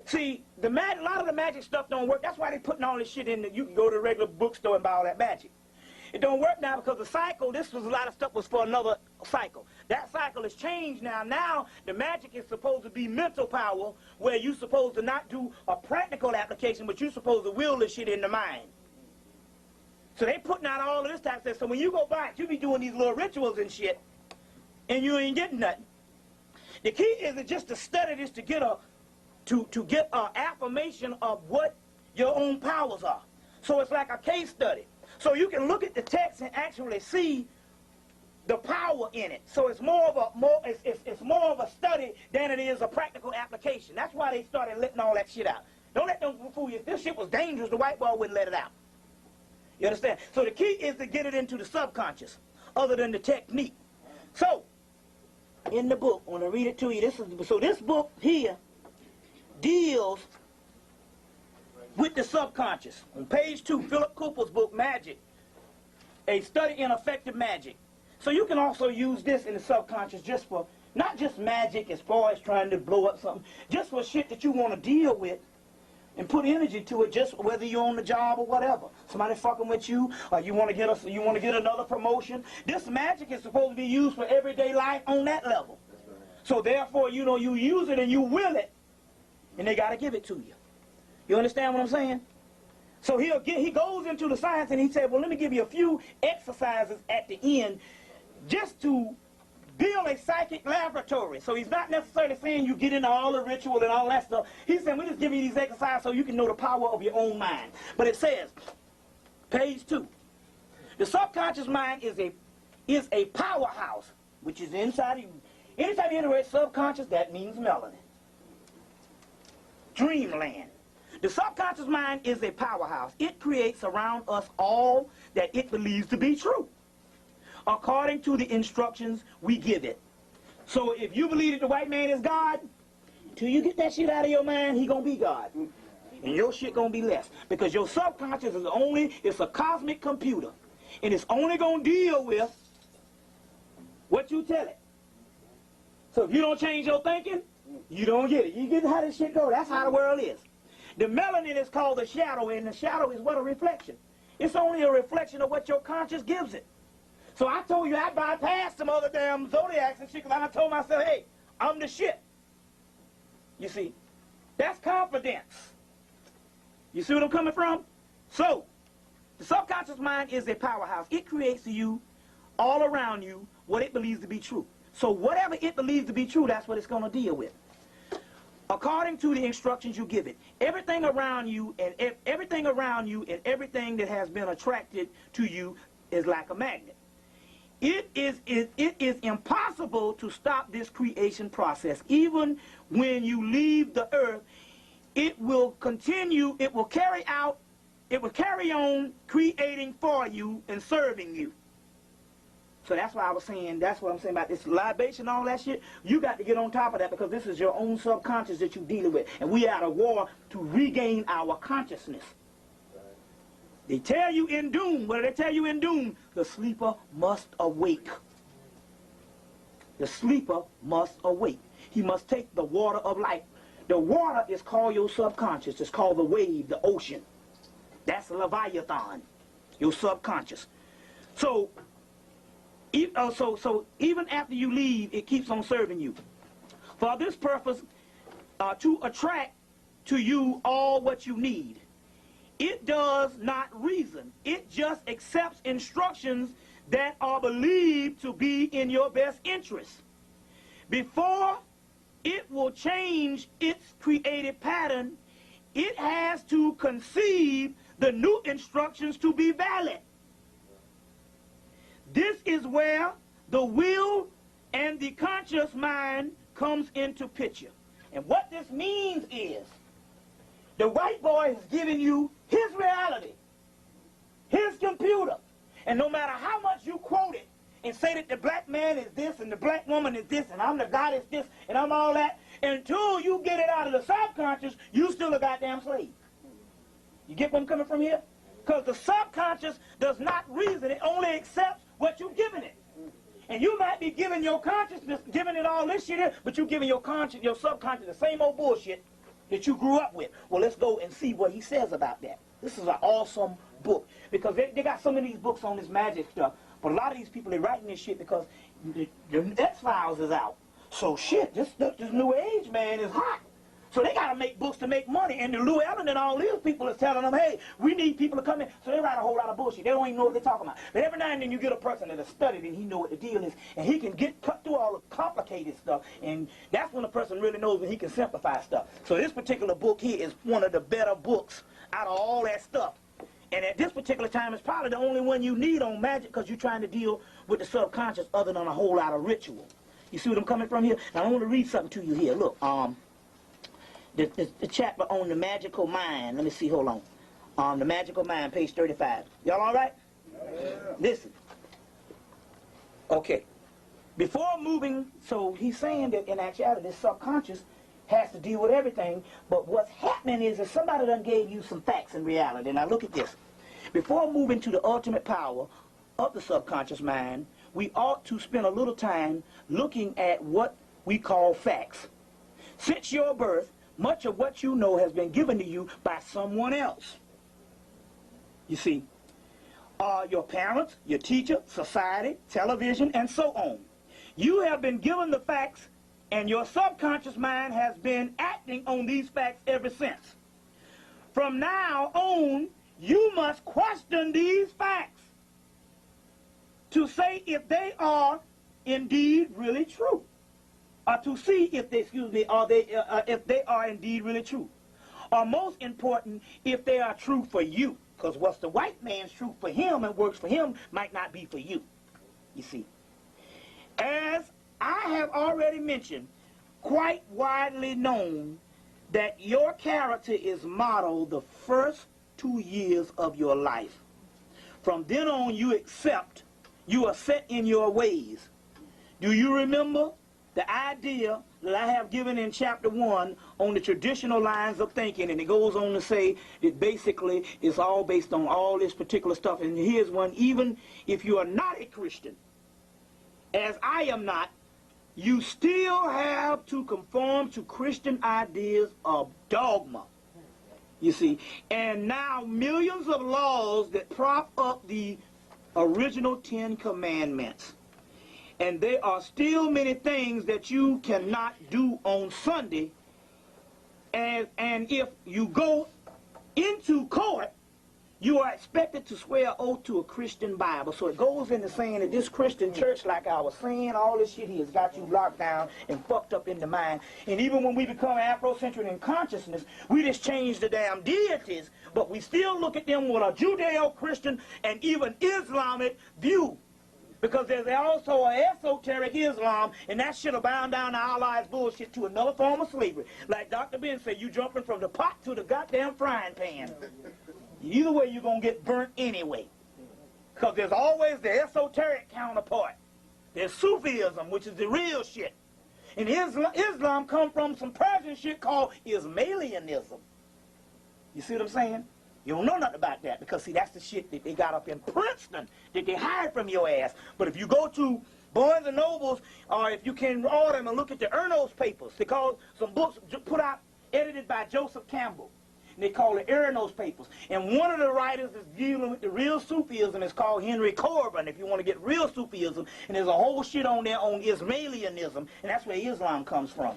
See, a lot of the magic stuff don't work. That's why they putting all this shit in. You can go to the regular bookstore and buy all that magic. It don't work now because the cycle, this was a lot of stuff was for another cycle. That cycle has changed now. Now, the magic is supposed to be mental power, where you're supposed to not do a practical application, but you're supposed to will this shit in the mind. So they putting out all of this type of stuff. So when you go by it, you be doing these little rituals and shit, and you ain't getting nothing. The key is just to study this to get a affirmation of what your own powers are. So it's like a case study. So you can look at the text and actually see the power in it. So it's more of a study than it is a practical application. That's why they started letting all that shit out. Don't let them fool you. If this shit was dangerous, the white boy wouldn't let it out. You understand? So the key is to get it into the subconscious, other than the technique. So in the book, I want to read it to you. This book here deals with the subconscious. On page 2, Philip Cooper's book, Magic, A Study in Effective Magic. So you can also use this in the subconscious just for, not just magic as far as trying to blow up something, just for shit that you want to deal with and put energy to it, just whether you're on the job or whatever. Somebody fucking with you, or you want to get another promotion. This magic is supposed to be used for everyday life on that level. So therefore, you know, you use it and you will it, and they got to give it to you. You understand what I'm saying? So he goes into the science and he said, well, let me give you a few exercises at the end just to build a psychic laboratory. So he's not necessarily saying you get into all the ritual and all that stuff. He's saying, we just give you these exercises so you can know the power of your own mind. But it says, page 2, the subconscious mind is a powerhouse, which is inside of you. Anytime you enter subconscious, that means melanin. Dreamland. The subconscious mind is a powerhouse. It creates around us all that it believes to be true, according to the instructions we give it. So if you believe that the white man is God, till you get that shit out of your mind, he gonna be God. And your shit gonna be less. Because your subconscious is it's a cosmic computer. And it's only gonna deal with what you tell it. So if you don't change your thinking, you don't get it. You get how this shit go. That's how the world is. The melanin is called the shadow, and the shadow is what? A reflection. It's only a reflection of what your conscience gives it. So I told you I bypassed some other damn zodiacs and shit because I told myself, hey, I'm the shit. You see, that's confidence. You see what I'm coming from? So, the subconscious mind is a powerhouse. It creates to you, all around you, what it believes to be true. So whatever it believes to be true, that's what it's going to deal with, according to the instructions you give it. Everything around you and everything that has been attracted to you is like a magnet. It is impossible to stop this creation process. Even when you leave the earth, it will continue, it will carry on creating for you and serving you. So that's why I was saying, that's what I'm saying about this libation and all that shit. You got to get on top of that because this is your own subconscious that you're dealing with. And we are at a war to regain our consciousness. They tell you in doom, what do they tell you in doom? The sleeper must awake. The sleeper must awake. He must take the water of life. The water is called your subconscious. It's called the wave, the ocean. That's Leviathan, your subconscious. So even after you leave, it keeps on serving you. For this purpose, to attract to you all what you need. It does not reason. It just accepts instructions that are believed to be in your best interest. Before it will change its created pattern, it has to conceive the new instructions to be valid. This is where the will and the conscious mind comes into picture. And what this means is, the white boy is giving you his reality, his computer. And no matter how much you quote it and say that the black man is this and the black woman is this and I'm the goddess this and I'm all that, until you get it out of the subconscious, you still a goddamn slave. You get where I'm coming from here? Because the subconscious does not reason. It only accepts what you're giving it. And you might be giving your consciousness, giving it all this shit, but you're giving your conscience, your subconscious, the same old bullshit. that you grew up with. Well, let's go and see what he says about that. This is an awesome book because they got some of these books on this magic stuff, but a lot of these people, they're writing this shit because the X-Files is out. So shit, this new age, man, is hot. So they got to make books to make money. And the Lou Allen and all these people is telling them, hey, we need people to come in. So they write a whole lot of bullshit. They don't even know what they're talking about. But every now and then you get a person that has studied and he know what the deal is. And he can cut through all the complicated stuff. And that's when a person really knows when he can simplify stuff. So this particular book here is one of the better books out of all that stuff. And at this particular time, it's probably the only one you need on magic because you're trying to deal with the subconscious other than a whole lot of ritual. You see what I'm coming from here? Now I want to read something to you here. Look, the chapter on the magical mind. Let me see, hold on. The magical mind, page 35. Y'all all right? Yeah. Listen. Okay. Before moving, so he's saying that in actuality, this subconscious has to deal with everything, but what's happening is that somebody done gave you some facts in reality. Now look at this. Before moving to the ultimate power of the subconscious mind, we ought to spend a little time looking at what we call facts. Since your birth, much of what you know has been given to you by someone else. You see, your parents, your teacher, society, television, and so on. You have been given the facts, and your subconscious mind has been acting on these facts ever since. From now on, you must question these facts to say if they are indeed really true. Or to see if they, if they are indeed really true. Or most important, if they are true for you. Because what's the white man's truth for him and works for him might not be for you. You see. As I have already mentioned, quite widely known that your character is modeled the first 2 years of your life. From then on, you are set in your ways. Do you remember the idea that I have given in chapter 1 on the traditional lines of thinking? And it goes on to say that basically it's all based on all this particular stuff. And here's one: even if you are not a Christian, as I am not, you still have to conform to Christian ideas of dogma. You see, and now millions of laws that prop up the original 10 commandments. And there are still many things that you cannot do on Sunday. And if you go into court, you are expected to swear oath to a Christian Bible. So it goes into saying that this Christian church, like I was saying, all this shit here has got you locked down and fucked up in the mind. And even when we become Afrocentric in consciousness, we just change the damn deities, but we still look at them with a Judeo-Christian and even Islamic view. Because there's also an esoteric Islam, and that shit'll bound down to our lives bullshit to another form of slavery. Like Dr. Ben said, you jumping from the pot to the goddamn frying pan. Either way, you're going to get burnt anyway. Because there's always the esoteric counterpart. There's Sufism, which is the real shit. And Islam come from some Persian shit called Ismailianism. You see what I'm saying? You don't know nothing about that because, see, that's the shit that they got up in Princeton that they hide from your ass. But if you go to Barnes & Nobles, or if you can order them and look at the Ernos papers, they call some books put out, edited by Joseph Campbell. And they call it Ernos papers. And one of the writers is dealing with the real Sufism. It's called Henry Corbin, if you want to get real Sufism. And there's a whole shit on there on Ismailianism, and that's where Islam comes from.